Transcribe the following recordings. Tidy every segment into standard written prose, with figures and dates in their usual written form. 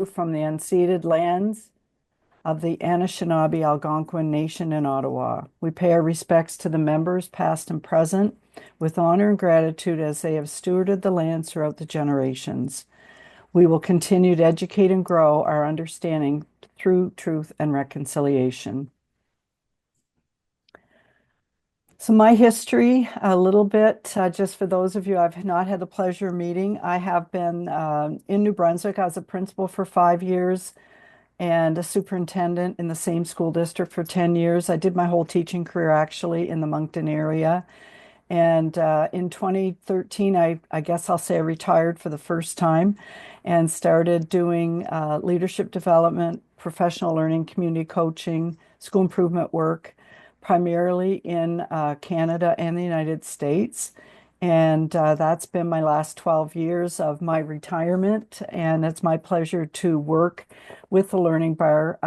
from the unceded lands of the Anishinaabe Algonquin Nation in Ottawa. We pay our respects to the members, past and present, with honor and gratitude as they have stewarded the lands throughout the generations. We will continue to educate and grow our understanding through truth and reconciliation. So my history, a little bit, just for those of you I've not had the pleasure of meeting, I have been in New Brunswick as a principal for 5 years and a superintendent in the same school district for 10 years. I did my whole teaching career actually in the Moncton area. And in 2013, I guess I'll say I retired for the first time and started doing leadership development, professional learning, community coaching, school improvement work, primarily in Canada and the United States. And that's been my last 12 years of my retirement. And it's my pleasure to work with the Learning Bar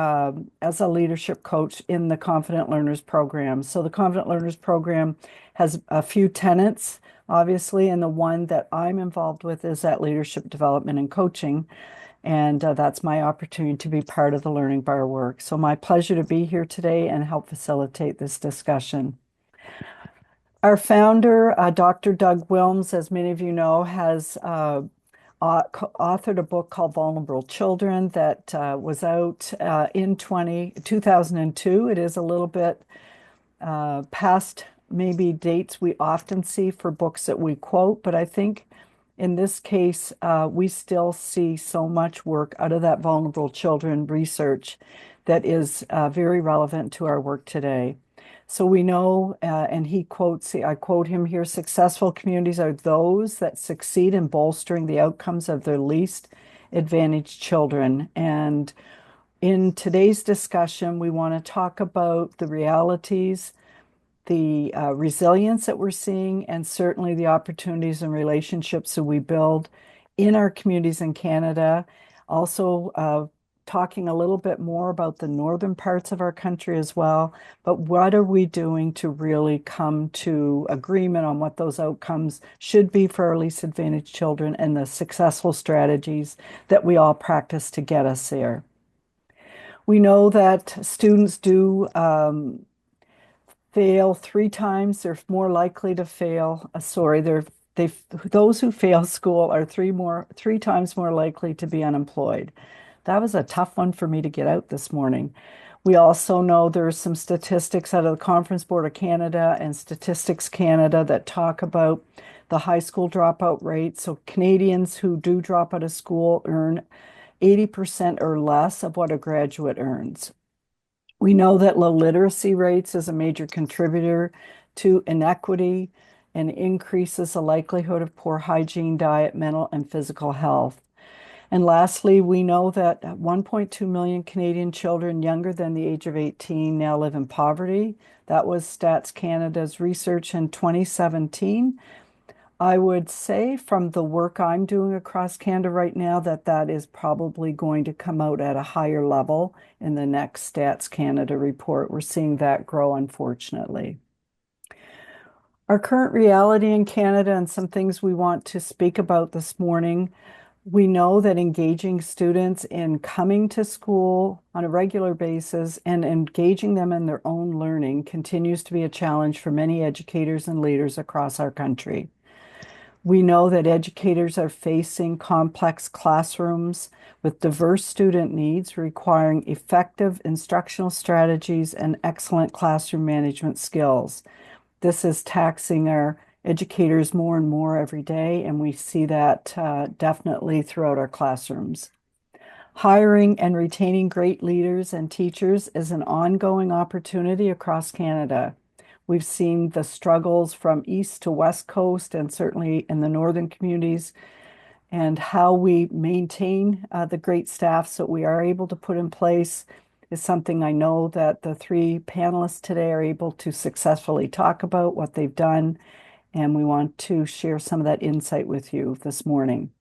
as a leadership coach in the Confident Learners program. So the Confident Learners program has a few tenets, obviously, and the one that I'm involved with is that leadership development and coaching. And that's my opportunity to be part of the Learning Bar work. So my pleasure to be here today and help facilitate this discussion. Our founder, Dr. Doug Wilms, as many of you know, has authored a book called Vulnerable Children that was out in 2002. It is a little bit past maybe dates we often see for books that we quote, but I think in this case, we still see so much work out of that vulnerable children research that is very relevant to our work today. So we know, and he quotes, I quote him here, successful communities are those that succeed in bolstering the outcomes of their least advantaged children. And in today's discussion, we want to talk about the realities, the resilience that we're seeing, and certainly the opportunities and relationships that we build in our communities in Canada. Also, talking a little bit more about the northern parts of our country as well. But what are we doing to really come to agreement on what those outcomes should be for our least advantaged children and the successful strategies that we all practice to get us there? We know that students do fail 3 times. They're more likely to fail. Those who fail school are 3 times more likely to be unemployed. That was a tough one for me to get out this morning. We also know there's some statistics out of the Conference Board of Canada and Statistics Canada that talk about the high school dropout rate. So Canadians who do drop out of school earn 80% or less of what a graduate earns. We know that low literacy rates is a major contributor to inequity and increases the likelihood of poor hygiene, diet, mental, and physical health. And lastly, we know that 1.2 million Canadian children younger than the age of 18 now live in poverty. That was Stats Canada's research in 2017. I would say from the work I'm doing across Canada right now that that is probably going to come out at a higher level in the next Stats Canada report. We're seeing that grow, unfortunately. Our current reality in Canada and some things we want to speak about this morning. We know that engaging students in coming to school on a regular basis and engaging them in their own learning continues to be a challenge for many educators and leaders across our country. We know that educators are facing complex classrooms with diverse student needs requiring effective instructional strategies and excellent classroom management skills. This is taxing our educators more and more every day, and we see that definitely throughout our classrooms. Hiring and retaining great leaders and teachers is an ongoing opportunity across Canada. We've seen the struggles from east to west coast and certainly in the northern communities, and how we maintain the great staffs that we are able to put in place is something I know that the 3 panelists today are able to successfully talk about what they've done, and we want to share some of that insight with you this morning.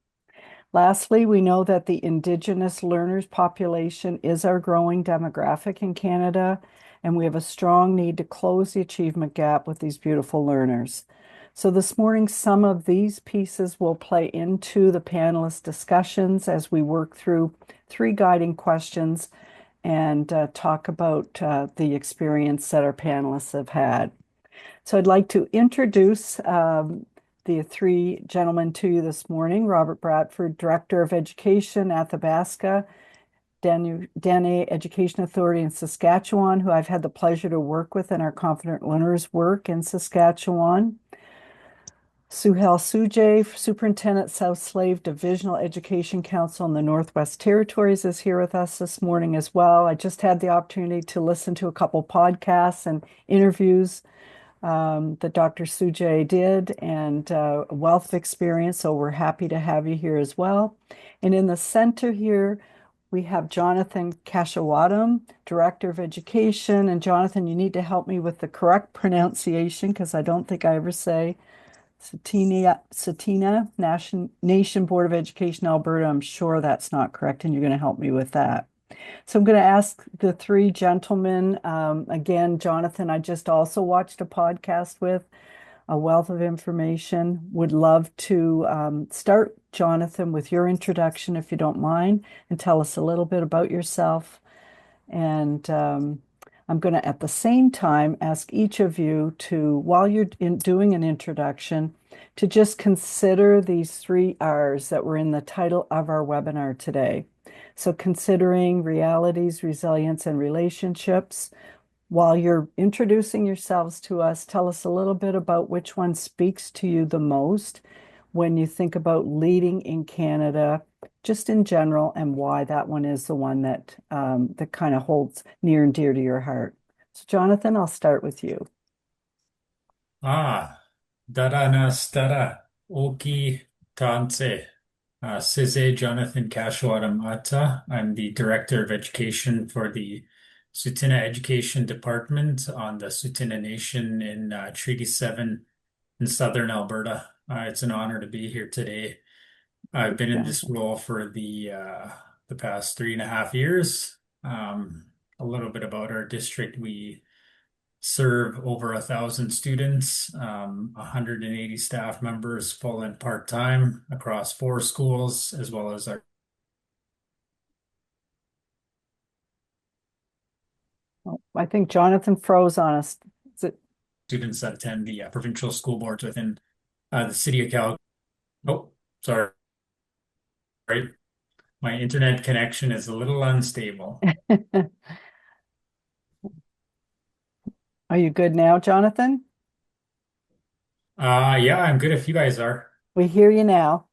Lastly, we know that the Indigenous learners population is our growing demographic in Canada, and we have a strong need to close the achievement gap with these beautiful learners. So this morning, some of these pieces will play into the panelist discussions as we work through three guiding questions and talk about the experience that our panelists have had. So I'd like to introduce the three gentlemen to you this morning. Robert Bradford, Director of Education, Athabasca, Dene Education Authority in Saskatchewan, who I've had the pleasure to work with in our Confident Learners work in Saskatchewan. Suhel Sujay, Superintendent, South Slave Divisional Education Council in the Northwest Territories, is here with us this morning as well. I just had the opportunity to listen to a couple podcasts and interviews that Dr. Sujay did, and a wealth of experience, so we're happy to have you here as well. And in the center here, we have Jonathan Kashawadam, Director of Education. And Jonathan, you need to help me with the correct pronunciation because I don't think I ever say Satina Nation Board of Education, Alberta. I'm sure that's not correct, and you're going to help me with that. So I'm going to ask the three gentlemen, again, Jonathan, I just also watched a podcast with a wealth of information. Would love to start, Jonathan, with your introduction, if you don't mind, and tell us a little bit about yourself. And I'm going to, at the same time, ask each of you to, while you're doing an introduction, to just consider these three R's that were in the title of our webinar today. So considering realities, resilience, and relationships. While you're introducing yourselves to us, tell us a little bit about which one speaks to you the most when you think about leading in Canada, just in general, and why that one is the one that that kind of holds near and dear to your heart. So, Jonathan, I'll start with you. Ah, Dara Stara, Oki Tanse, Size Jonathan Kashwaram Atta. I'm the Director of Education for the Tsuut'ina Education Department on the Tsuut'ina Nation in Treaty 7 in southern Alberta. It's an honor to be here today. I've been in this Jonathan. role for the past 3.5 years. A little bit about our district. We serve over 1,000 students, 180 staff members, full and part-time across 4 schools, as well as our Oh, I think Jonathan froze on us. Is it, students that attend the provincial school boards within the city of Calgary. Oh, sorry. My internet connection is a little unstable. are you good now, Jonathan? Yeah, I'm good if you guys are. We hear you now.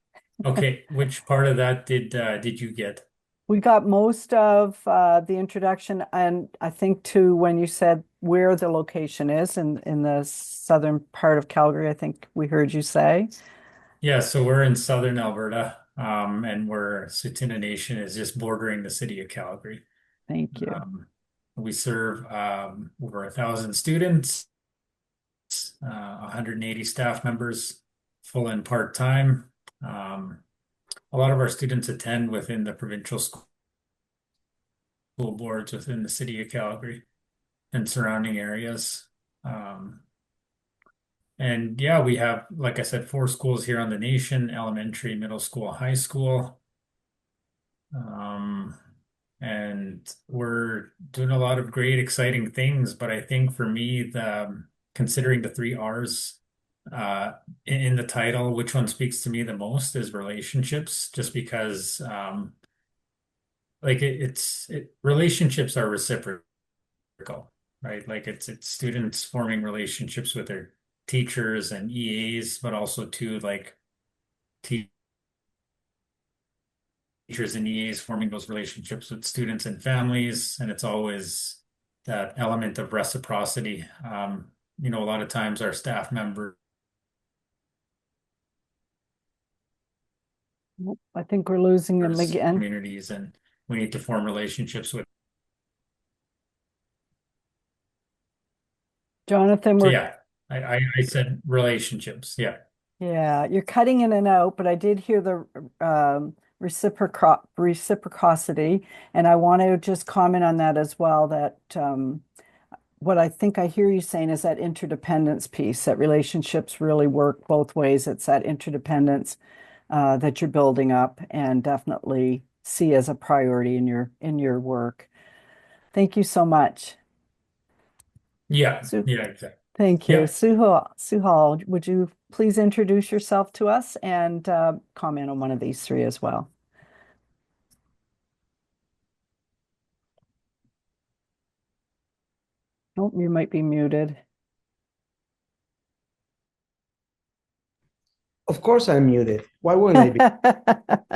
Okay, which part of that did you get? We got most of the introduction, and I think too when you said where the location is in the southern part of Calgary, I think we heard you say. Yeah, so we're in southern Alberta, and we're Tsuut'ina Nation is just bordering the city of Calgary. Thank you. Um, we serve over 1,000 students, 180 staff members, full and part-time. Um, a lot of our students attend within the provincial school boards within the city of Calgary and surrounding areas. Um, and yeah, we have, like I said, 4 schools here on the nation: elementary, middle school, high school. Um, and we're doing a lot of great, exciting things. But I think for me, considering the 3 R's uh, in the title, which one speaks to me the most is relationships, just because like relationships are reciprocal, right? Like it's students forming relationships with their teachers and EAs, but also too like teachers and EAs forming those relationships with students and families, and it's always that element of reciprocity. A lot of times our staff members, I think we're losing them again. communities, and we need to form relationships with. Jonathan, So we're yeah, I said relationships. Yeah. yeah, you're cutting in and out, but I did hear the reciprocity, and I want to just comment on that as well, that what I think I hear you saying is that interdependence piece, that relationships really work both ways. It's that interdependence that you're building up and definitely see as a priority in your work. Thank you so much. Yeah, Sue, yeah, exactly. thank you. Yeah, Suhal, would you please introduce yourself to us and comment on one of these three as well? Oh, you might be muted. Of course, I'm muted. Why wouldn't I be?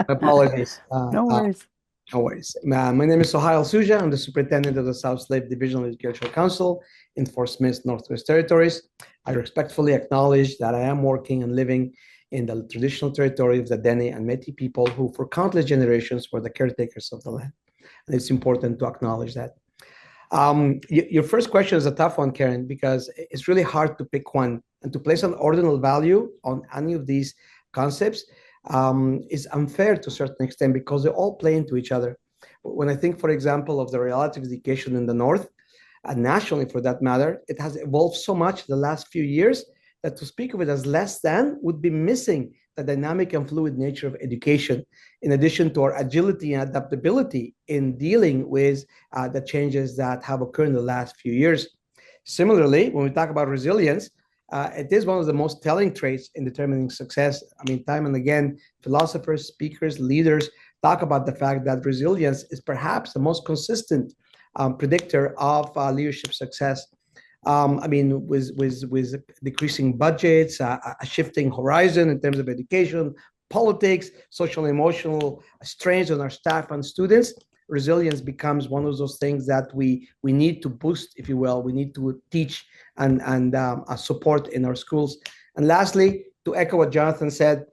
Apologies. No worries. No worries. My name is Sohail Suja. I'm the superintendent of the South Slave Division of the Educational Council in Fort Smith, Northwest Territories. I respectfully acknowledge that I am working and living in the traditional territory of the Dene and Métis people who, for countless generations, were the caretakers of the land. And it's important to acknowledge that. Your first question is a tough one, Karen, because it's really hard to pick one and to place an ordinal value on any of these concepts is unfair to a certain extent because they all play into each other. When I think, for example, of the reality of education in the North, and nationally for that matter, it has evolved so much the last few years that to speak of it as less than would be missing the dynamic and fluid nature of education, in addition to our agility and adaptability in dealing with the changes that have occurred in the last few years. Similarly, when we talk about resilience, it is one of the most telling traits in determining success. I mean, time and again, philosophers, speakers, leaders talk about the fact that resilience is perhaps the most consistent predictor of leadership success. I mean, with decreasing budgets, a shifting horizon in terms of education, politics, social and emotional strains on our staff and students, resilience becomes one of those things that we need to boost, if you will. We need to teach and support in our schools. And lastly, to echo what Jonathan said,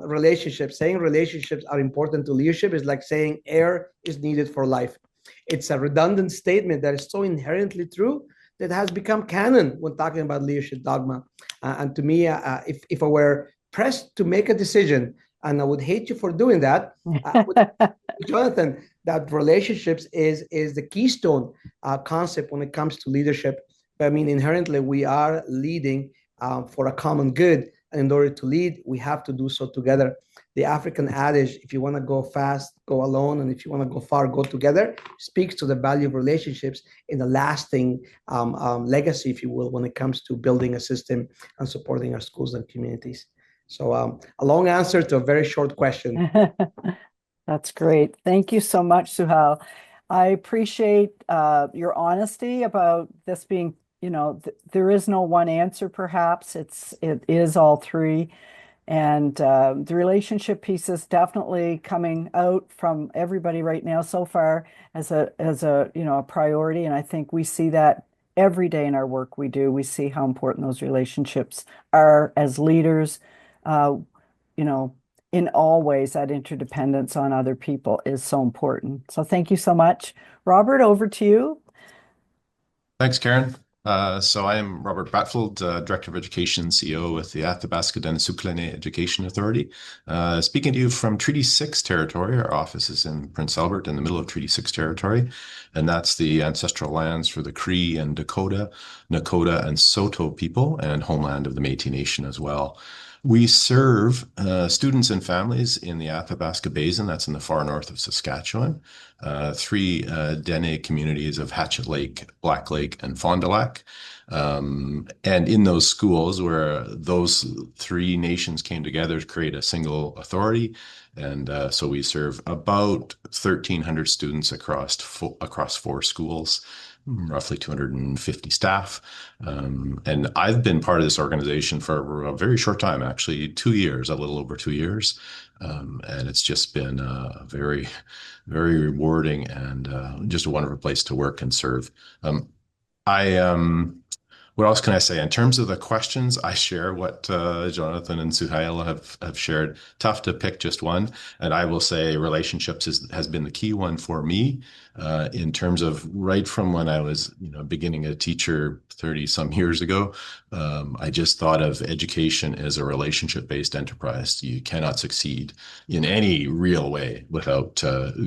relationships. Saying relationships are important to leadership is like saying air is needed for life. It's a redundant statement that is so inherently true that has become canon when talking about leadership dogma. And to me, if I were pressed to make a decision, and I would hate you for doing that, Jonathan, that relationships is the keystone concept when it comes to leadership. I mean, inherently, we are leading for a common good. And in order to lead, we have to do so together. The African adage, if you want to go fast, go alone. And if you want to go far, go together, speaks to the value of relationships in the lasting legacy, if you will, when it comes to building a system and supporting our schools and communities. So a long answer to a very short question. That's great. Thank you so much, Suhal. I appreciate your honesty about this being, there is no one answer, perhaps. It is all three. And the relationship piece is definitely coming out from everybody right now so far as a priority. And I think we see that every day in our work we do. We see how important those relationships are as leaders. Uh, you know, in all ways, that interdependence on other people is so important. So thank you so much. Robert, over to you. Thanks, Karen. So I am Robert Bratfield, Director of Education, CEO with the Athabasca Denisuklene Education Authority. Speaking to you from Treaty 6 territory. Our office is in Prince Albert in the middle of Treaty 6 territory, and that's the ancestral lands for the Cree and Dakota, Nakota, and Saulteaux people, and homeland of the Métis Nation as well. We serve students and families in the Athabasca Basin, that's in the far north of Saskatchewan, three Dene communities of Hatchet Lake, Black Lake, and Fond du Lac. And in those schools where those three nations came together to create a single authority. And so we serve about 1,300 students across four schools, roughly 250 staff. And I've been part of this organization for a very short time, actually 2 years, a little over 2 years. And it's just been very, very rewarding and just a wonderful place to work and serve. I What else can I say? In terms of the questions, I share what Jonathan and Suhail have shared. Tough to pick just one. And I will say relationships has been the key one for me in terms of right from when I was, beginning a teacher 30 some years ago. I just thought of education as a relationship-based enterprise. You cannot succeed in any real way without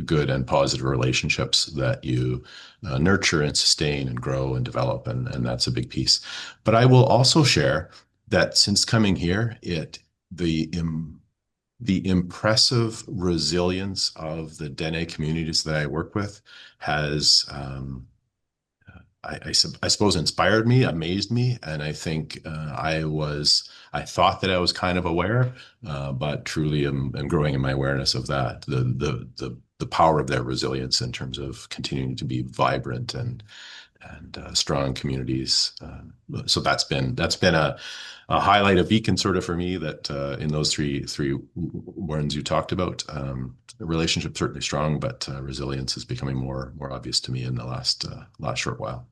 good and positive relationships that you nurture and sustain and grow and develop, and that's a big piece. But I will also share that since coming here, the the impressive resilience of the Dene communities that I work with has I suppose inspired me, amazed me, and I think I thought that I was kind of aware, but truly am growing in my awareness of that the power of their resilience in terms of continuing to be vibrant and strong communities. So that's been a highlight, a beacon sort of for me that in those three ones you talked about, the relationship certainly strong, but resilience is becoming more obvious to me in the last short while.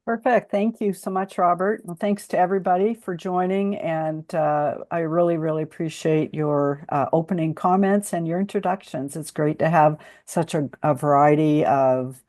Perfect. Thank you so much, Robert. And thanks to everybody for joining. And I really, really appreciate your opening comments and your introductions. It's great to have such a variety of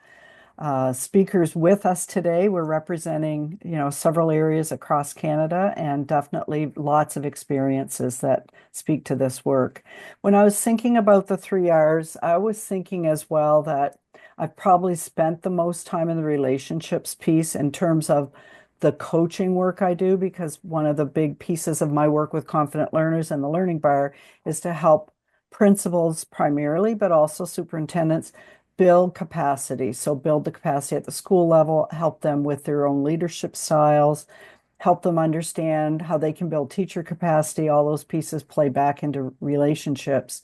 speakers with us today. We're representing, several areas across Canada and definitely lots of experiences that speak to this work. When I was thinking about the 3 Rs, I was thinking as well that I've probably spent the most time in the relationships piece in terms of the coaching work I do, because one of the big pieces of my work with confident learners and the learning bar is to help principals primarily, but also superintendents build capacity. So build the capacity at the school level, help them with their own leadership styles, help them understand how they can build teacher capacity. All those pieces play back into relationships.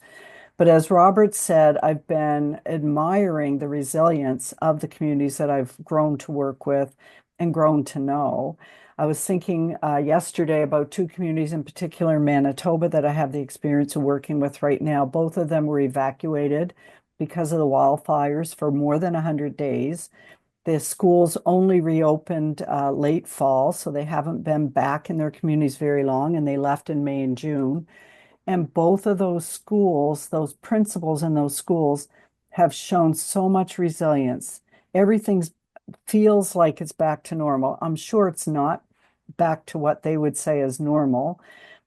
But as Robert said, I've been admiring the resilience of the communities that I've grown to work with and grown to know. I was thinking yesterday about two communities in particular in Manitoba that I have the experience of working with right now. Both of them were evacuated because of the wildfires for more than 100 days. The schools only reopened late fall, so they haven't been back in their communities very long, and they left in May and June. And both of those schools, those principals in those schools, have shown so much resilience. Everything feels like it's back to normal. I'm sure it's not back to what they would say is normal,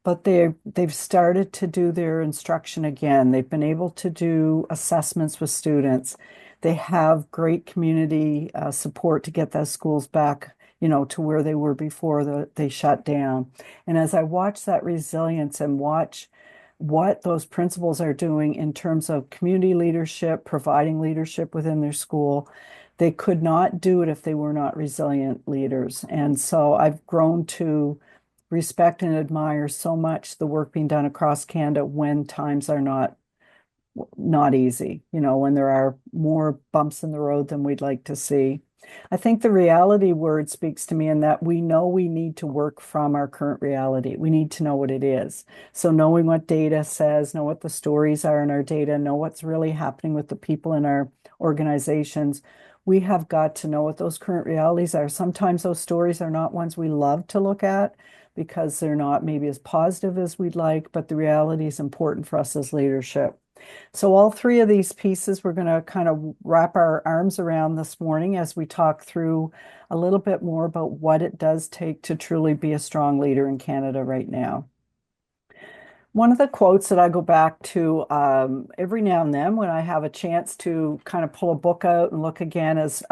but they've started to do their instruction again. They've been able to do assessments with students. They have great community support to get those schools back, to where they were before they shut down. And as I watch that resilience and watch what those principals are doing in terms of community leadership, providing leadership within their school, they could not do it if they were not resilient leaders. And so I've grown to respect and admire so much the work being done across Canada when times are not easy, when there are more bumps in the road than we'd like to see. I think the reality word speaks to me in that we know we need to work from our current reality. We need to know what it is. So knowing what data says, know what the stories are in our data, know what's really happening with the people in our organizations. We have got to know what those current realities are. Sometimes those stories are not ones we love to look at because they're not maybe as positive as we'd like, but the reality is important for us as leadership. So all three of these pieces we're going to kind of wrap our arms around this morning as we talk through a little bit more about what it does take to truly be a strong leader in Canada right now. One of the quotes that I go back to every now and then when I have a chance to kind of pull a book out and look again is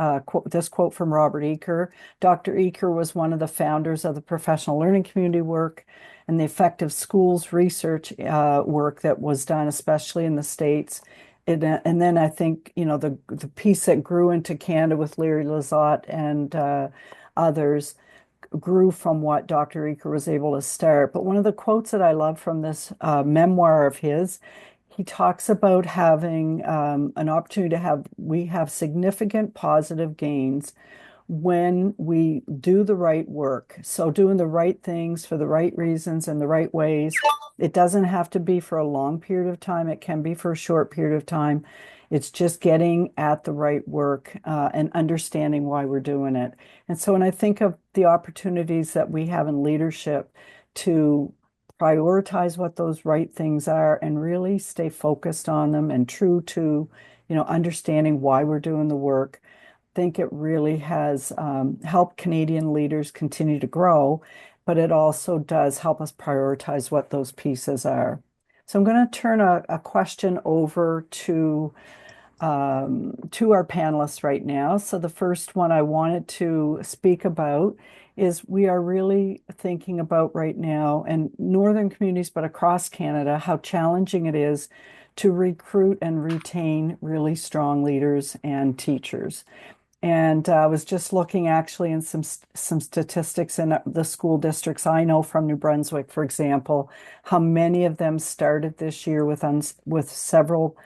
this quote from Robert Eaker. Dr. Eaker was one of the founders of the professional learning community work and the effective schools research work that was done, especially in the States. And then I think, the piece that grew into Canada with Larry Lizotte and others grew from what Dr. Eaker was able to start. But one of the quotes that I love from this memoir of his, he talks about having an opportunity we have significant positive gains when we do the right work. So doing the right things for the right reasons and the right ways. It doesn't have to be for a long period of time. It can be for a short period of time. It's just getting at the right work and understanding why we're doing it. And so when I think of the opportunities that we have in leadership to prioritize what those right things are and really stay focused on them and true to, understanding why we're doing the work, think it really has helped Canadian leaders continue to grow, but it also does help us prioritize what those pieces are. So I'm going to turn a question over to our panelists right now. So the first one I wanted to speak about is we are really thinking about right now in northern communities, but across Canada, how challenging it is to recruit and retain really strong leaders and teachers. And I was just looking actually in some statistics in the school districts I know from New Brunswick, for example, how many of them started this year with several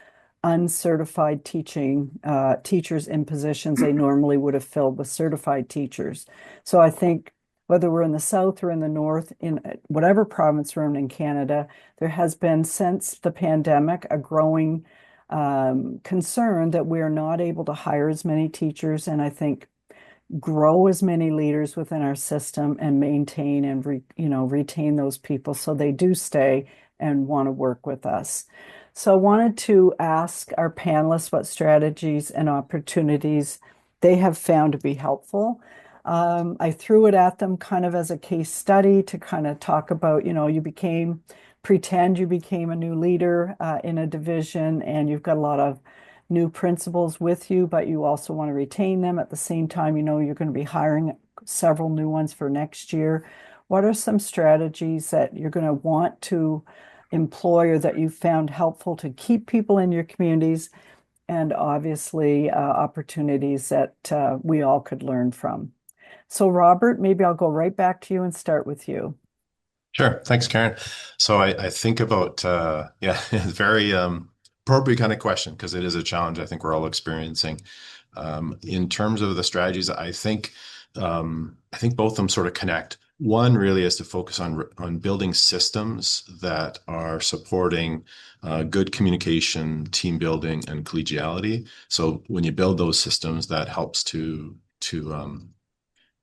uncertified teachers in positions they normally would have filled with certified teachers. So I think whether we're in the south or in the north, in whatever province we're in Canada, there has been since the pandemic a growing concern that we're not able to hire as many teachers and I think grow as many leaders within our system and maintain and retain those people so they do stay and want to work with us. So I wanted to ask our panelists what strategies and opportunities they have found to be helpful. I threw it at them kind of as a case study to kind of talk about, pretend you became a new leader in a division and you've got a lot of new principals with you, but you also want to retain them. At the same time, you're going to be hiring several new ones for next year. What are some strategies that you're going to want to employ or that you found helpful to keep people in your communities? And obviously, opportunities that we all could learn from. So, Robert, maybe I'll go right back to you and start with you. Sure. Thanks, Karen. So I think about, yeah, very appropriate kind of question because it is a challenge I think we're all experiencing. In terms of the strategies, I think both of them sort of connect. One really is to focus on building systems that are supporting good communication, team building, and collegiality. So when you build those systems, that helps to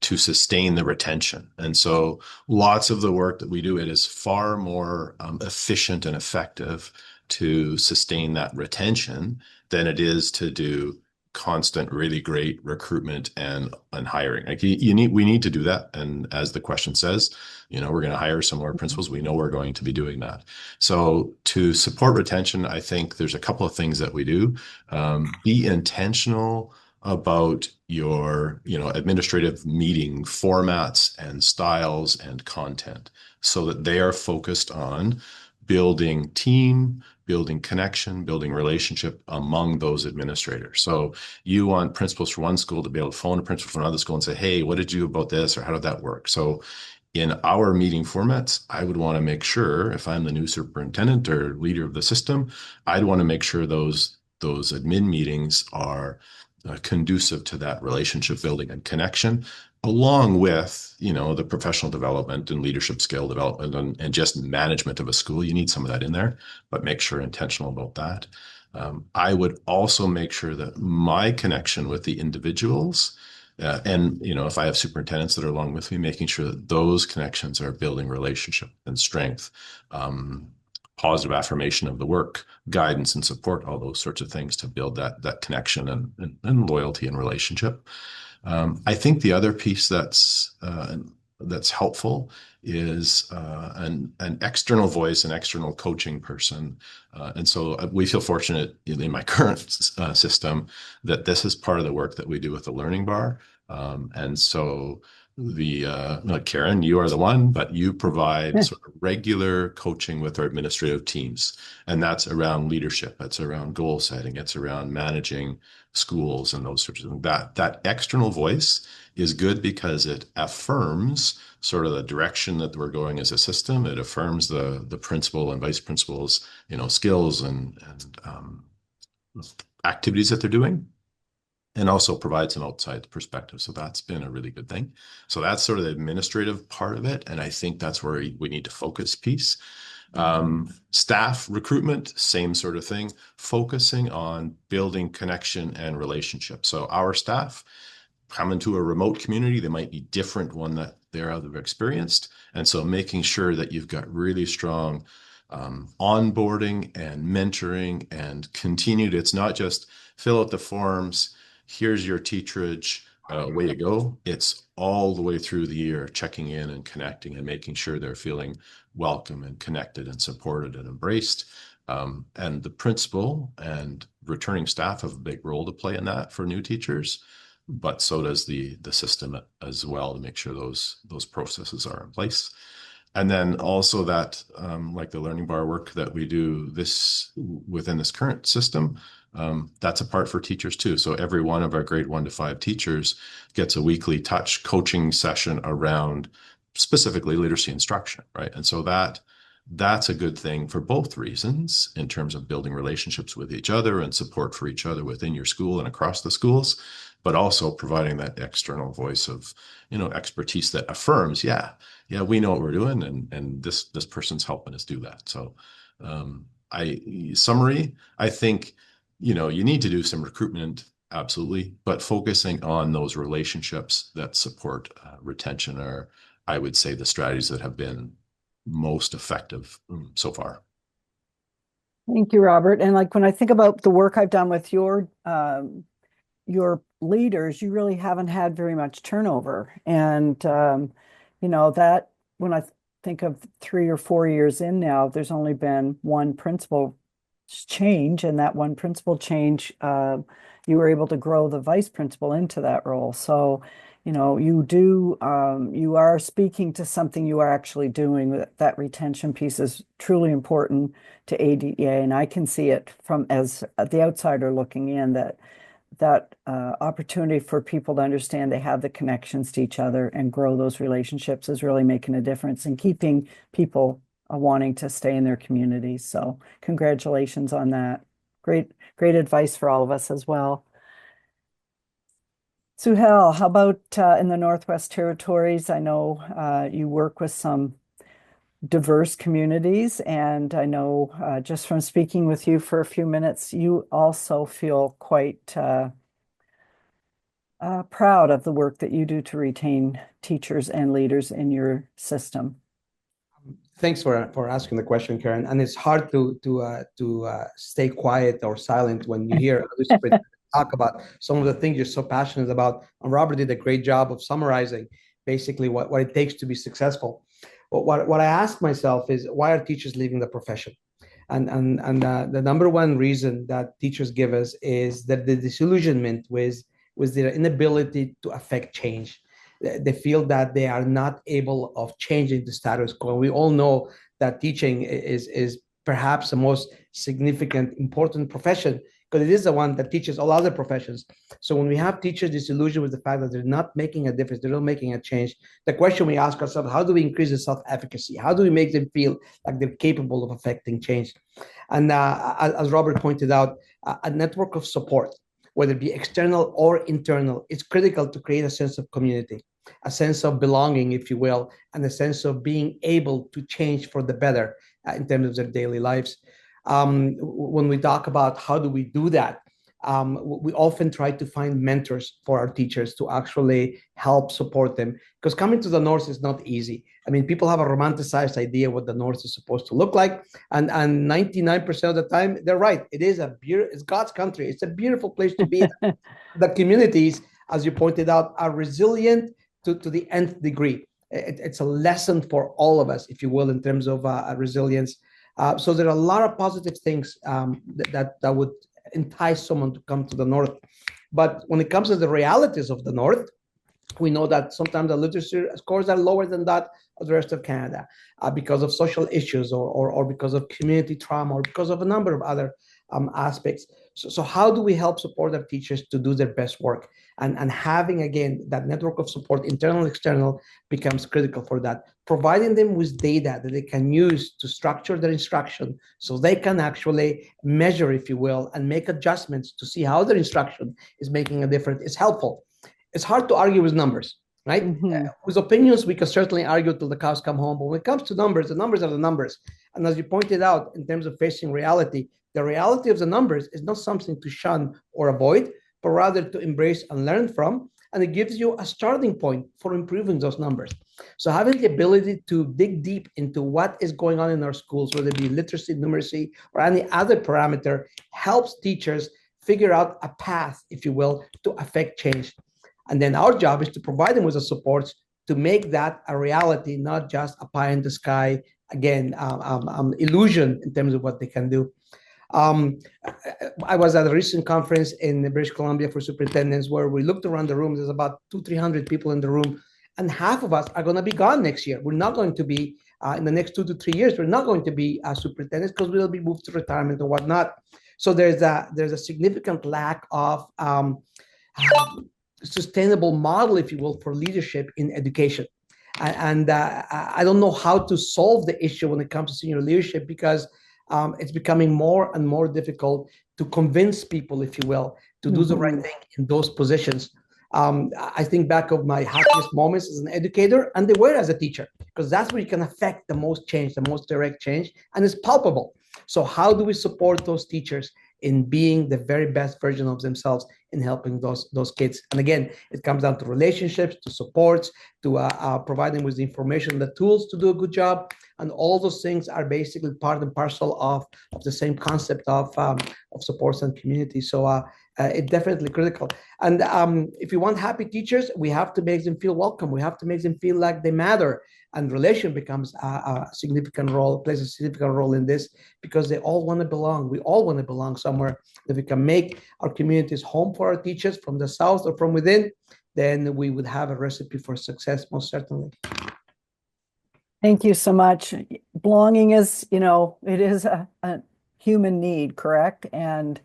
sustain the retention. And so lots of the work that we do, it is far more efficient and effective to sustain that retention than it is to do constant, really great recruitment and hiring. Like we need to do that. And as the question says, we're going to hire some more principals. We know we're going to be doing that. So to support retention, I think there's a couple of things that we do. Be intentional about your administrative meeting formats and styles and content so that they are focused on building team, building connection, building relationship among those administrators. So you want principals for one school to be able to phone a principal from another school and say, hey, what did you do about this, or how did that work? So in our meeting formats, I would want to make sure, if I'm the new superintendent or leader of the system, I'd want to make sure those admin meetings are conducive to that relationship building and connection, along with, the professional development and leadership skill development and just management of a school. You need some of that in there, but make sure intentional about that. I would also make sure that my connection with the individuals and, if I have superintendents that are along with me, making sure that those connections are building relationship and strength, positive affirmation of the work, guidance and support, all those sorts of things to build that connection and loyalty and relationship. I think the other piece that's helpful is an external voice, an external coaching person. And so we feel fortunate in my current system that this is part of the work that we do with the Learning Bar. And so Karen, you are the one, but you provide sort of regular coaching with our administrative teams. And that's around leadership. That's around goal setting. It's around managing schools and those sorts of things. That external voice is good because it affirms sort of the direction that we're going as a system. It affirms the principal and vice principals, skills and activities that they're doing, and also provide some outside perspective. So that's been a really good thing. So that's sort of the administrative part of it. And I think that's where we need to focus piece. Staff recruitment, same sort of thing, focusing on building connection and relationship. So our staff come into a remote community, they might be different one that they're other experienced. And so making sure that you've got really strong onboarding and mentoring and continued. It's not just fill out the forms, here's your teacherage, way to go. It's all the way through the year, checking in and connecting and making sure they're feeling welcome and connected and supported and embraced. And the principal and returning staff have a big role to play in that for new teachers, but so does the system as well to make sure those processes are in place. And then also that, like the learning bar work that we do within this current system, that's a part for teachers too. So every one of our grade 1 to 5 teachers gets a weekly touch coaching session around specifically literacy instruction, right? And so that's a good thing for both reasons in terms of building relationships with each other and support for each other within your school and across the schools, but also providing that external voice of, expertise that affirms, yeah, we know what we're doing, and this person's helping us do that. So, summary, I think, you need to do some recruitment, absolutely, but focusing on those relationships that support retention are, I would say, the strategies that have been most effective so far. Thank you, Robert. And like when I think about the work I've done with your leaders, you really haven't had very much turnover. And that when I think of 3 or 4 years in now, there's only been one principal change, and that one principal change, you were able to grow the vice principal into that role. So, you are speaking to something you are actually doing. That retention piece is truly important to ADEA, and I can see it from as the outsider looking in that opportunity for people to understand they have the connections to each other and grow those relationships is really making a difference in keeping people wanting to stay in their communities. So congratulations on that. Great advice for all of us as well. Suhail, how about in the Northwest Territories? I know you work with some diverse communities, and I know just from speaking with you for a few minutes, you also feel quite proud of the work that you do to retain teachers and leaders in your system. Thanks for asking the question, Karen. And it's hard to stay quiet or silent when you hear others talk about some of the things you're so passionate about. And Robert did a great job of summarizing basically what it takes to be successful. But what I ask myself is, why are teachers leaving the profession? And the number one reason that teachers give us is that the disillusionment with their inability to affect change. They feel that they are not able of changing the status quo. We all know that teaching is perhaps the most significant, important profession, because it is the one that teaches all other professions. So when we have teachers disillusioned with the fact that they're not making a difference, they're not making a change, the question we ask ourselves, how do we increase the self-efficacy? How do we make them feel like they're capable of affecting change? And as Robert pointed out, a network of support, whether it be external or internal, is critical to create a sense of community, a sense of belonging, if you will, and a sense of being able to change for the better in terms of their daily lives. When we talk about how do we do that, we often try to find mentors for our teachers to actually help support them, because coming to the North is not easy. I mean, people have a romanticized idea what the North is supposed to look like, and 99% of the time they're right. It's God's country. It's a beautiful place to be. The communities, as you pointed out, are resilient to the nth degree. It's a lesson for all of us, if you will, in terms of resilience. So there are a lot of positive things that would entice someone to come to the North. But when it comes to the realities of the North, we know that sometimes the literacy scores are lower than that of the rest of Canada because of social issues or because of community trauma or because of a number of other aspects. So how do we help support our teachers to do their best work? And having, again, that network of support, internal, external, becomes critical for that. Providing them with data that they can use to structure their instruction so they can actually measure, if you will, and make adjustments to see how their instruction is making a difference is helpful. It's hard to argue with numbers. right? Hmm. With opinions, we can certainly argue till the cows come home. But when it comes to numbers, the numbers are the numbers. And as you pointed out, in terms of facing reality, the reality of the numbers is not something to shun or avoid, but rather to embrace and learn from. And it gives you a starting point for improving those numbers. So having the ability to dig deep into what is going on in our schools, whether it be literacy, numeracy, or any other parameter, helps teachers figure out a path, if you will, to affect change. And then our job is to provide them with the supports to make that a reality, not just a pie in the sky, again, illusion in terms of what they can do. Um, I was at a recent conference in British Columbia for superintendents where we looked around the room. There's about 200-300 people in the room, and half of us are going to be gone next year. We're not going to be in the next 2 to 3 years. We're not going to be superintendents because we'll be moved to retirement and whatnot. So there's a significant lack of sustainable model, if you will, for leadership in education. And I don't know how to solve the issue when it comes to senior leadership because it's becoming more and more difficult to convince people, if you will, to do the right thing in those positions. I think back of my happiest moments as an educator, and they were as a teacher, because that's where you can affect the most change, the most direct change, and it's palpable. So how do we support those teachers in being the very best version of themselves in helping those kids? And again, it comes down to relationships, to supports, to providing with the information, the tools to do a good job. And all those things are basically part and parcel of the same concept of supports and community. So it's definitely critical. And if you want happy teachers, we have to make them feel welcome. We have to make them feel like they matter. And relation becomes a significant role, plays a significant role in this because they all want to belong. We all want to belong somewhere. If we can make our communities home for our teachers from the south or from within, then we would have a recipe for success, most certainly. Thank you so much. Belonging is, it is a human need, correct? And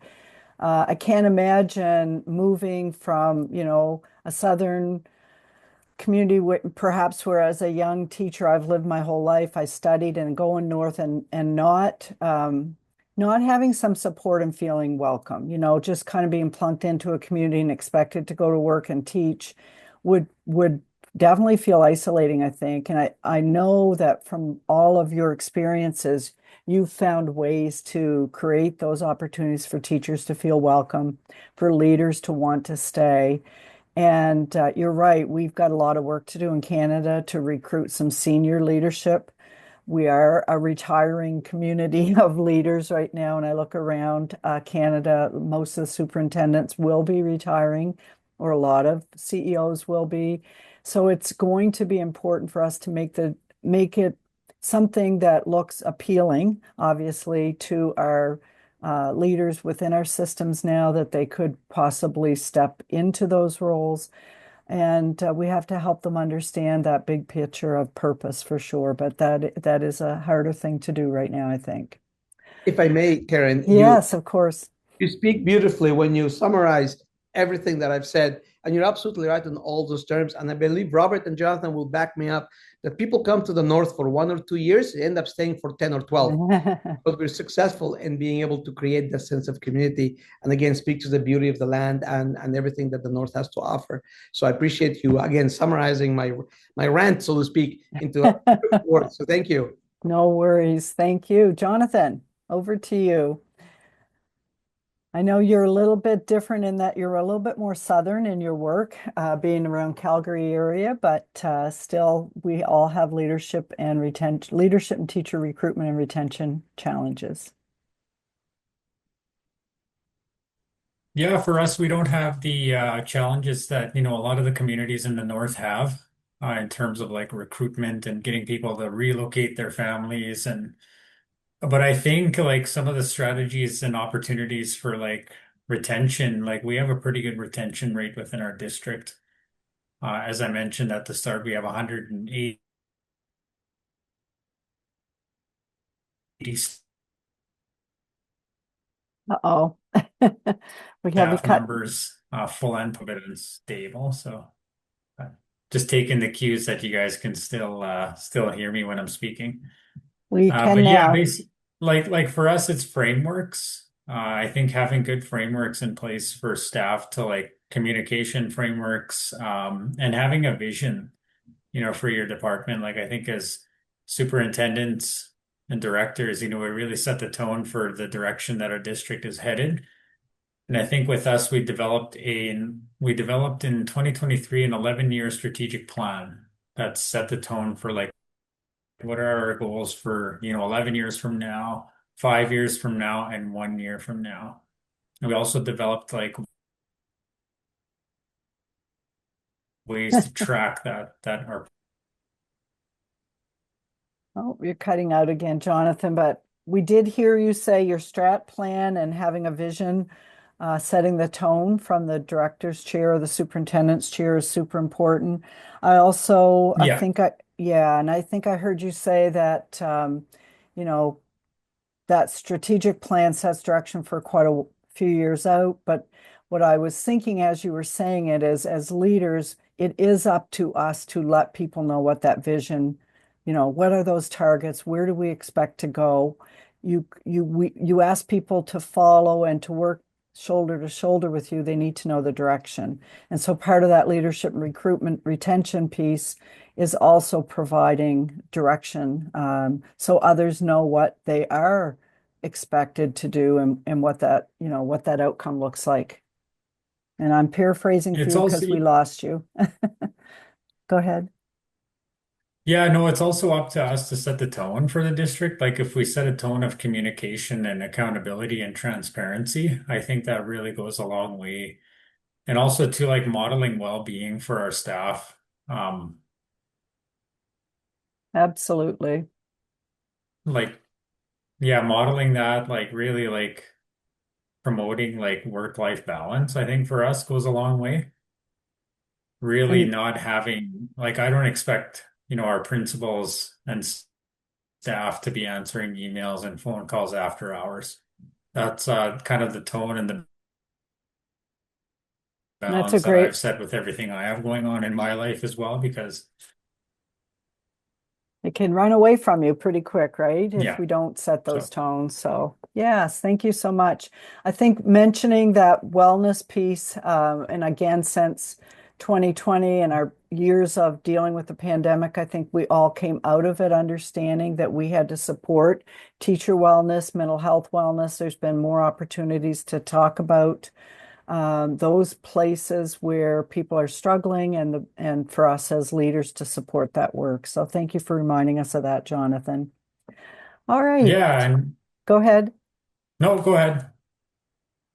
I can't imagine moving from, a southern community, perhaps where as a young teacher, I've lived my whole life, I studied and going north and not having some support and feeling welcome, just kind of being plunked into a community and expected to go to work and teach would definitely feel isolating, I think. And I know that from all of your experiences, you've found ways to create those opportunities for teachers to feel welcome, for leaders to want to stay. And you're right, we've got a lot of work to do in Canada to recruit some senior leadership. We are a retiring community of leaders right now, and I look around Canada, most of the superintendents will be retiring, or a lot of CEOs will be. So it's going to be important for us to make it something that looks appealing, obviously, to our leaders within our systems now that they could possibly step into those roles. And we have to help them understand that big picture of purpose for sure. But that is a harder thing to do right now, I think. If I may, Karen, Yes, of course. you speak beautifully when you summarize everything that I've said, and you're absolutely right in all those terms. And I believe Robert and Jonathan will back me up that people come to the North for 1 or 2 years, they end up staying for 10 or 12. But we're successful in being able to create that sense of community and again speak to the beauty of the land and everything that the North has to offer. So I appreciate you again summarizing my rant, so to speak, into words. So thank you. No worries. Thank you. Jonathan, over to you. I know you're a little bit different in that you're a little bit more southern in your work, being around Calgary area, but still we all have leadership and teacher recruitment and retention challenges. Yeah, for us, we don't have the challenges that, a lot of the communities in the north have in terms of like recruitment and getting people to relocate their families. But I think like some of the strategies and opportunities for like retention, like we have a pretty good retention rate within our district. As I mentioned at the start, we have 180 Uh-oh. We have a staff cut. members, full and bit and stable. So just taking the cues that you guys can still hear me when I'm speaking. We can But yeah, now. basically, like for us, it's frameworks. I think having good frameworks in place for staff to like communication frameworks, and having a vision, for your department. Like I think as superintendents and directors, we really set the tone for the direction that our district is headed. And I think with us, we developed in 2023 an 11-year strategic plan that set the tone for like what are our goals for, 11 years from now, 5 years from now, and 1 year from now. And we also developed like ways to track that are. Oh, you're cutting out again, Jonathan, but we did hear you say your strat plan and having a vision, setting the tone from the director's chair or the superintendent's chair is super important. Yeah. Yeah, and I think I heard you say that, you know, that strategic plan sets direction for quite a few years out. But what I was thinking as you were saying it is, as leaders, it is up to us to let people know what that vision, what are those targets? Where do we expect to go? You ask people to follow and to work shoulder to shoulder with you. They need to know the direction. And so part of that leadership and recruitment retention piece is also providing direction, so others know what they are expected to do and what that outcome looks like. And I'm paraphrasing for It's you also because we lost you. Go ahead. Yeah, no, it's also up to us to set the tone for the district. Like if we set a tone of communication and accountability and transparency, I think that really goes a long way. And also to like modeling well-being for our staff. Um, Absolutely. like yeah, modeling that, like really like promoting like work-life balance, I think for us goes a long way. Really And not having like I don't expect, our principals and staff to be answering emails and phone calls after hours. That's kind of the tone and the that's a balance that great I've set with everything I have going on in my life as well, because It can run away from you pretty quick, right? If yeah, we don't set those so tones. So, yes, thank you so much. I think mentioning that wellness piece, and again, since 2020 and our years of dealing with the pandemic, I think we all came out of it understanding that we had to support teacher wellness, mental health wellness. There's been more opportunities to talk about those places where people are struggling and for us as leaders to support that work. So thank you for reminding us of that, Jonathan. All right, yeah, and go ahead. no, go ahead.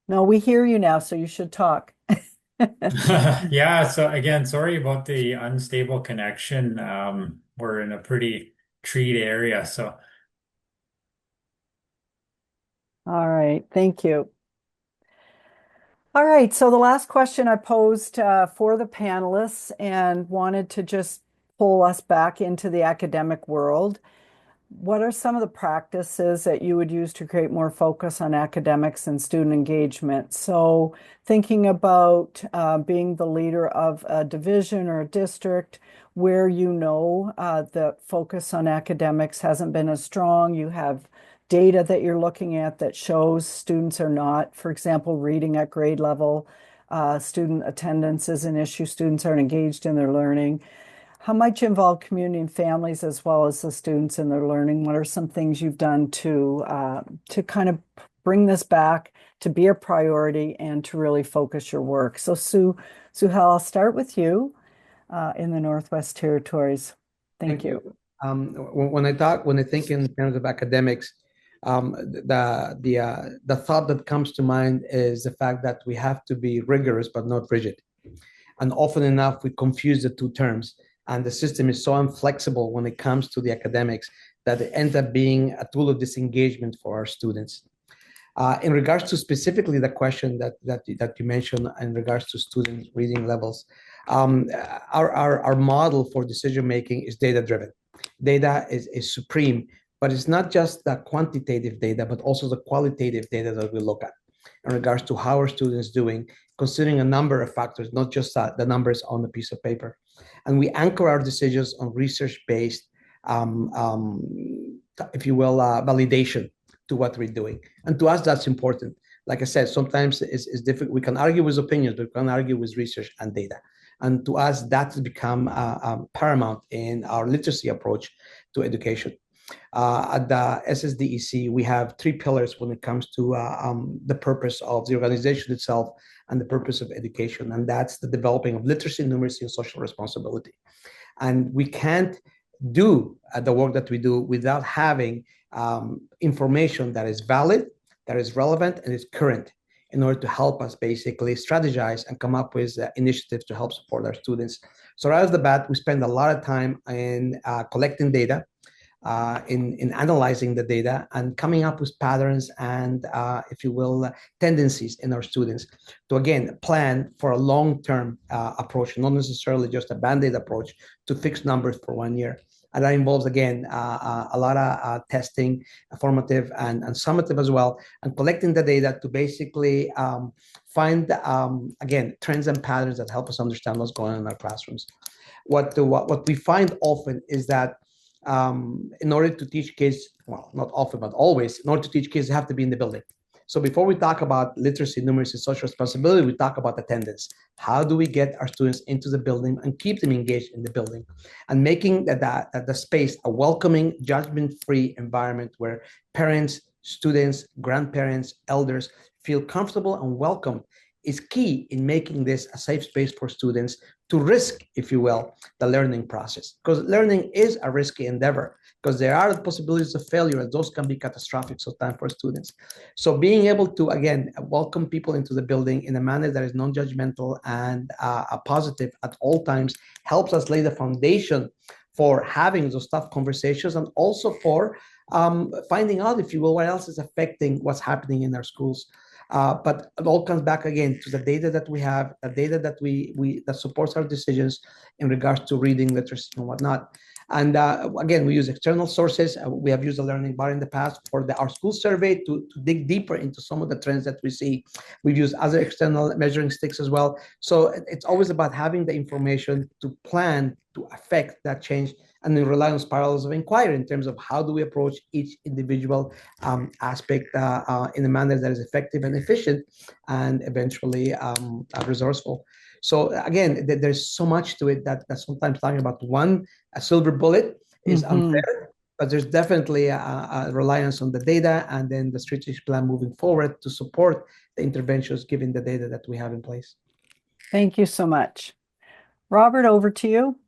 No, we hear you now, so you should talk. Yeah, so again, sorry about the unstable connection. We're in a pretty treed area, so All right, thank you. All right, so the last question I posed for the panelists and wanted to just pull us back into the academic world. What are some of the practices that you would use to create more focus on academics and student engagement? So, thinking about being the leader of a division or a district where the focus on academics hasn't been as strong, you have data that you're looking at that shows students are not, for example, reading at grade level, student attendance is an issue, students aren't engaged in their learning. How much involve community and families as well as the students in their learning? What are some things you've done to kind of bring this back to be a priority and to really focus your work? So Suhel, I'll start with you in the Northwest Territories. Thank Thank you. you. When I think in terms of academics, the thought that comes to mind is the fact that we have to be rigorous but not rigid. And often enough, we confuse the two terms. And the system is so inflexible when it comes to the academics that it ends up being a tool of disengagement for our students. In regards to specifically the question that you mentioned in regards to student reading levels, our model for decision making is data driven. Data is supreme, but it's not just the quantitative data, but also the qualitative data that we look at in regards to how our students doing, considering a number of factors, not just the numbers on a piece of paper. And we anchor our decisions on research-based, if you will, validation to what we're doing. And to us, that's important like I said, sometimes it's difficult. We can argue with opinions, but we can argue with research and data. And to us, that has become paramount in our literacy approach to education. At the SSDEC, we have three pillars when it comes to the purpose of the organization itself and the purpose of education, and that's the developing of literacy, numeracy, and social responsibility. And we can't do the work that we do without having information that is valid, that is relevant, and is current in order to help us basically strategize and come up with initiatives to help support our students. So right off the bat, we spend a lot of time in collecting data, in analyzing the data and coming up with patterns and, if you will, tendencies in our students to, again, plan for a long-term approach, not necessarily just a Band-Aid approach to fix numbers for 1 year. And that involves, again, a lot of testing, formative and summative as well, and collecting the data to basically find, again, trends and patterns that help us understand what's going on in our classrooms. What we find often is that in order to teach kids, well, not often, but always, in order to teach kids, they have to be in the building. So before we talk about literacy, numeracy, social responsibility, we talk about attendance. How do we get our students into the building and keep them engaged in the building, and making the space a welcoming, judgment-free environment where parents, students, grandparents, elders feel comfortable and welcome is key in making this a safe space for students to risk, if you will, the learning process. Because learning is a risky endeavor, because there are possibilities of failure, and those can be catastrophic sometimes for students. So being able to, again, welcome people into the building in a manner that is non-judgmental and a positive at all times helps us lay the foundation for having those tough conversations, and also for finding out, if you will, what else is affecting what's happening in our schools. But it all comes back again to the data that we have, the data that that supports our decisions in regards to reading, literacy, and whatnot. And again, we use external sources. We have used a learning bar in the past for our school survey to dig deeper into some of the trends that we see. We've used other external measuring sticks as well. So it's always about having the information to plan to affect that change, and then rely on spirals of inquiry in terms of how do we approach each individual aspect in a manner that is effective and efficient, and eventually resourceful. So again, there's so much to it that sometimes talking about a silver bullet is unfair, but there's definitely a reliance on the data and then the strategic plan moving forward to support the interventions given the data that we have in place. Thank you so much. Robert, over to you.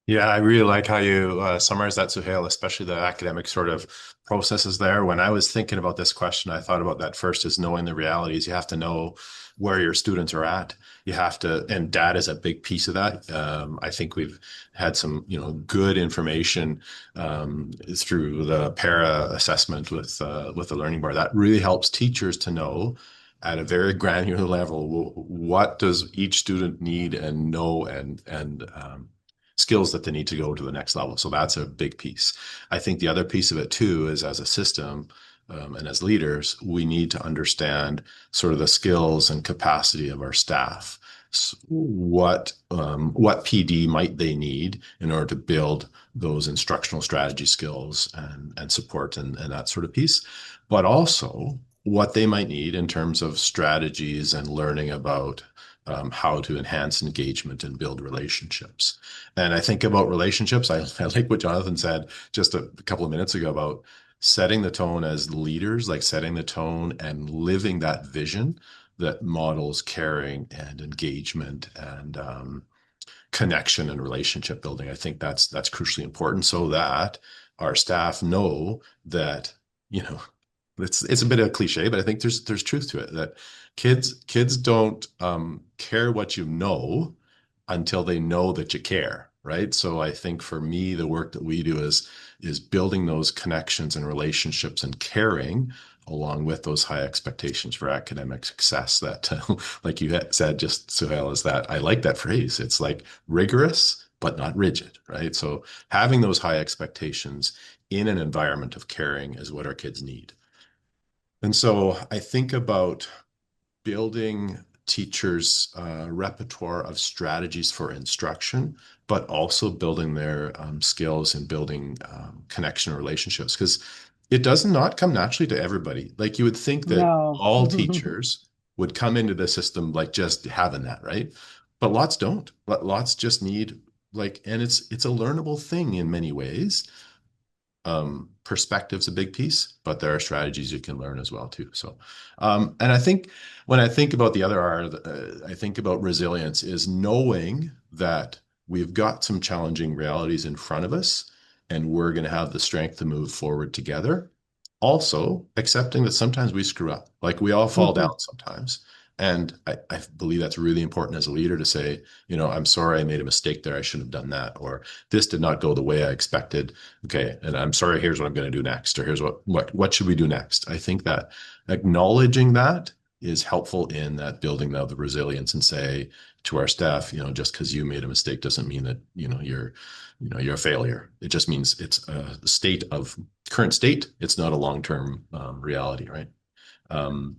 Yeah, I really like how you summarize that, Suhail, especially the academic sort of processes there. When I was thinking about this question, I thought about that first as knowing the realities. You have to know where your students are at. You have to, and data is a big piece of that. I think we've had some, good information through the para assessment with the learning bar. That really helps teachers to know at a very granular level what does each student need and know, and skills that they need to go to the next level. So that's a big piece. I think the other piece of it too is, as a system and as leaders, we need to understand sort of the skills and capacity of our staff. So what PD might they need in order to build those instructional strategy skills and support and that sort of piece, but also what they might need in terms of strategies and learning about how to enhance engagement and build relationships. And I think about relationships, I like what Jonathan said just a couple of minutes ago about setting the tone as leaders, like setting the tone and living that vision that models caring and engagement and connection and relationship building. I think that's crucially important, so that our staff know that, it's a bit of a cliche, but I think there's truth to it, that kids don't care what you know until they know that you care, right? So I think for me, the work that we do is building those connections and relationships and caring along with those high expectations for academic success that, like you had said, just Suhail, is that I like that phrase. It's like rigorous, but not rigid, right? So having those high expectations in an environment of caring is what our kids need. And so I think about building teachers' repertoire of strategies for instruction, but also building their skills and building connection relationships. Because It does not come naturally to everybody. Like you would think that No. all teachers would come into the system like just having that, right? But lots don't. Lots just need like, and it's a learnable thing in many ways. Perspective's a big piece, but there are strategies you can learn as well too. So, and I think when I think about the other R, I think about resilience is knowing that we've got some challenging realities in front of us, and we're going to have the strength to move forward together. Also, accepting that sometimes we screw up, like we all fall Mhm. down sometimes. And I believe that's really important as a leader to say, I'm sorry I made a mistake there. I shouldn't have done that. Or this did not go the way I expected. Okay, and I'm sorry, here's what I'm going to do next, or here's what should we do next. I think that acknowledging that is helpful in that building of the resilience and say to our staff, just because you made a mistake doesn't mean that you're a failure. It just means it's a current state. It's not a long-term reality, right? um,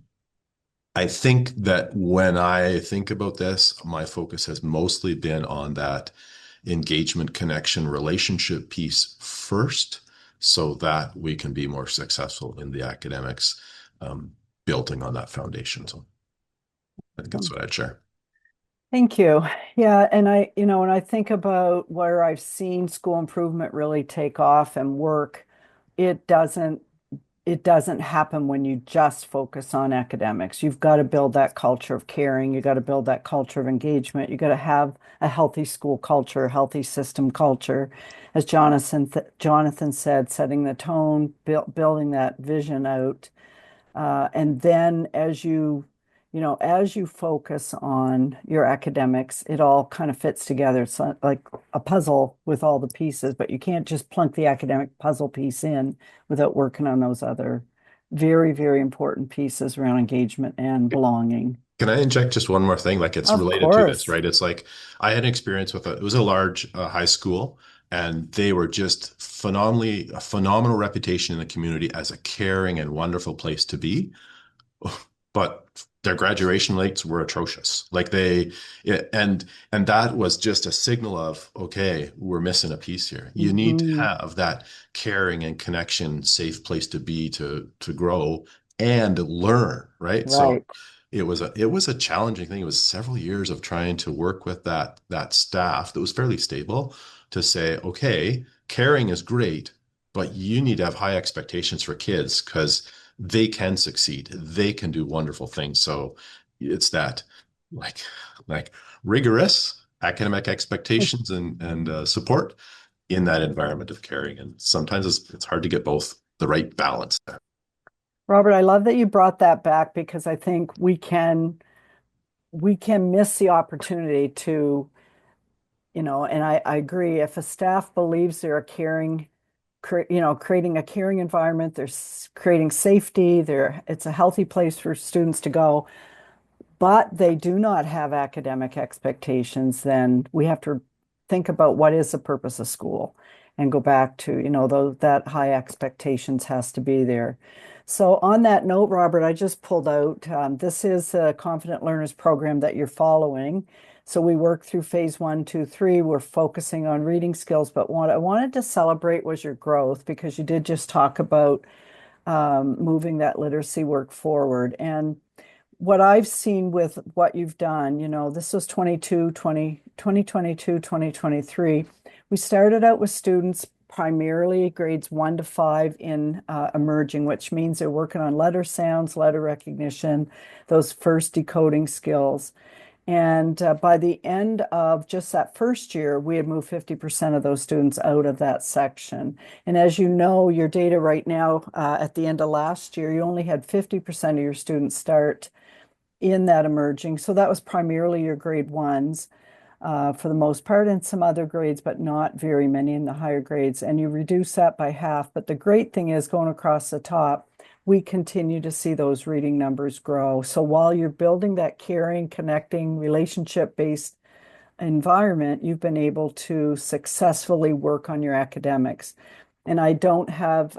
I think that when I think about this, my focus has mostly been on that engagement, connection, relationship piece first, so that we can be more successful in the academics, um, building on that foundation. So I think that's what I'd share. Thank you. Yeah, and when I think about where I've seen school improvement really take off and work, it doesn't it doesn't happen when you just focus on academics. You've got to build that culture of caring. You got to build that culture of engagement. You got to have a healthy school culture, a healthy system culture. As Jonathan said, setting the tone, building that vision out. And then as you focus on your academics, it all kind of fits together. It's like a puzzle with all the pieces, but you can't just plunk the academic puzzle piece in without working on those other very, very important pieces around engagement and belonging. Can I inject just one more thing? Like it's Of related to this, course. right? It's like I had an experience with it was a large high school, and they were just a phenomenal reputation in the community as a caring and wonderful place to be. But their graduation rates were atrocious. And that was just a signal of, okay, we're missing a piece here. You need to Mhm. have that caring and connection, safe place to be to grow and learn, right? So Right. it was a challenging thing. It was several years of trying to work with that staff that was fairly stable to say, okay, caring is great, but you need to have high expectations for kids because they can succeed. They can do wonderful things. So it's that like like rigorous academic expectations and support in that environment of caring. And sometimes it's hard to get both the right balance there. Robert, I love that you brought that back because I think we can miss the opportunity to, and I agree. If a staff believes they're a creating a caring environment, creating safety, it's a healthy place for students to go, but they do not have academic expectations, then we have to think about what is the purpose of school and go back to, that high expectations has to be there. So on that note, Robert, I just pulled out, this is a Confident Learners program that you're following. So we work through phase 1, 2, 3. We're focusing on reading skills, but what I wanted to celebrate was your growth because you did just talk about moving that literacy work forward. And what I've seen with what you've done, this was 2022, 2023. We started out with students primarily grades 1 to 5 in emerging, which means they're working on letter sounds, letter recognition, those first decoding skills. And by the end of just that first year, we had moved 50% of those students out of that section. And as you know, your data right now, at the end of last year, you only had 50% of your students start in that emerging. So that was primarily your grade ones for the most part, and some other grades, but not very many in the higher grades. And you reduce that by half. But the great thing is going across the top, we continue to see those reading numbers grow. So while you're building that caring, connecting, relationship-based environment, you've been able to successfully work on your academics. And I don't have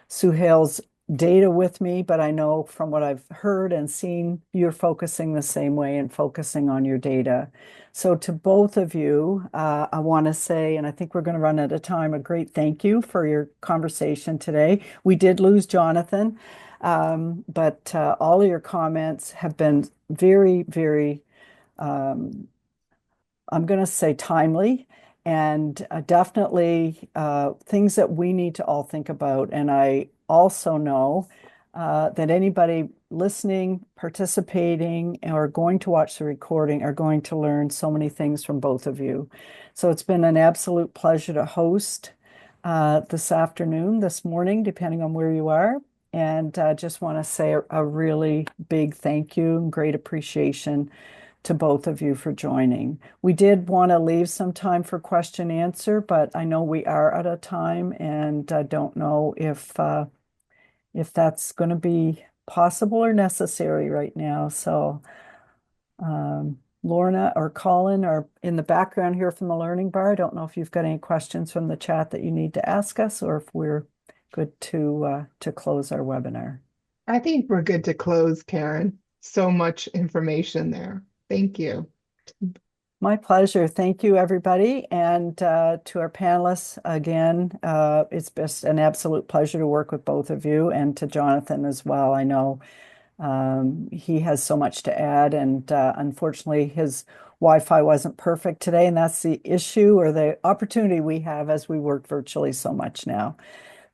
Suhail's data with me, but I know from what I've heard and seen, you're focusing the same way and focusing on your data. So to both of you, I want to say, and I think we're going to run out of time, a great thank you for your conversation today. We did lose Jonathan, but all of your comments have been very, very I'm going to say timely and definitely things that we need to all think about. And I also know that anybody listening, participating, or going to watch the recording are going to learn so many things from both of you. So it's been an absolute pleasure to host this afternoon, this morning, depending on where you are. And just want to say a really big thank you and great appreciation to both of you for joining. We did want to leave some time for question answer, but I know we are out of time, and I don't know if that's going to be possible or necessary right now. So Lorna or Colin are in the background here from the Learning Bar. I don't know if you've got any questions from the chat that you need to ask us, or if we're good to close our webinar. I think we're good to close, Karen. So much information there. Thank you. My pleasure. Thank you, everybody. And to our panelists, again, it's just an absolute pleasure to work with both of you, and to Jonathan as well. I know he has so much to add, and unfortunately, his Wi-Fi wasn't perfect today, and that's the issue or the opportunity we have as we work virtually so much now.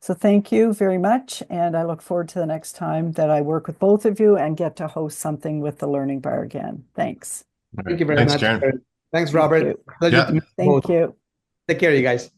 So thank you very much, and I look forward to the next time that I work with both of you and get to host something with the Learning Bar again. Thanks. Thank you very Thanks, much. Karen. Thanks, Thank Robert. you. Pleasure Yeah. to meet you Thank both. you. Take care, you guys.